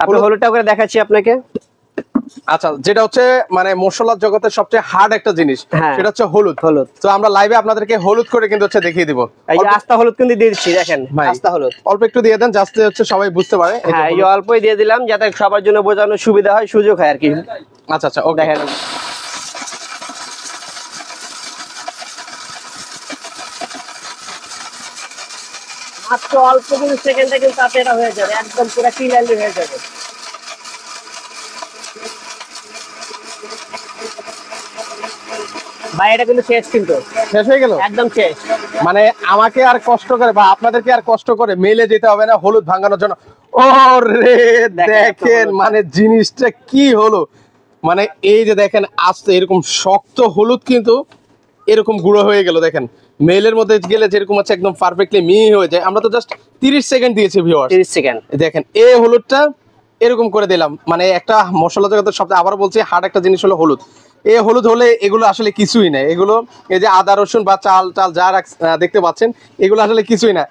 আপনি হলুদটা করে দেখাচ্ছি আপনাকে। আচ্ছা, যেটা হচ্ছে মানে মশলার জগতের সবচেয়ে হার্ড একটা জিনিস, সেটা হচ্ছে হলুদ। হলুদ তো আমরা লাইভে আপনাদেরকে হলুদ করে কিন্তু হচ্ছে দেখিয়ে দিব। এই যে আস্তা হলুদ কিন্তু দিয়ে দিচ্ছি, দেখেন আস্তা হলুদ অল্প একটু দিয়ে দেন, জাস্ট হচ্ছে সবাই বুঝতে পারে। হ্যাঁ, এই অল্পই দিয়ে দিলাম যাতে সবার জন্য বোঝানোর সুবিধা হয়, সুযোগ হয় আর কি। আচ্ছা আচ্ছা, ওকে। দেখেন মাত্র অল্প কিছু সেকেন্ডে কিন্তু তাতে এটা হয়ে যাবে, একদম পুরো ক্লিয়ারলি হয়ে যাবে। ভাই এটা কিন্তু শেষ, কিন্তু শেষ হয়ে গেল, একদম শেষ। মানে আমাকে আর কষ্ট করে বা আপনাদেরকে আর কষ্ট করে মেলে যেতে হবে না হলুদ ভাঙানোর জন্য। ও রে দেখেন মানে জিনিসটা কি হলো, মানে এই যে দেখেন আস্তে এরকম শক্ত হলুদ কিন্তু এরকম গুঁড়ো হয়ে গেল। দেখেন মেলের মধ্যে গেলে যেরকম হচ্ছে একদম পারফেক্টলি মিহি হয়ে যায়। আমরা তো জাস্ট 30 সেকেন্ড দিয়েছি ভিউয়ার্স, 30 সেকেন্ড। দেখেন এই হলুদটা এরকম করে দিলাম। মানে একটা মশলা জগতের সবচেয়ে, আবার বলছি, হার্ড একটা জিনিস হলো হলুদ। এই হলুদ হলে এগুলো আসলে কিছুই না। এগুলো এই যে আদা রসুন বা চাল টাল যা দেখতে পাচ্ছেন, এগুলো আসলে কিছুই না।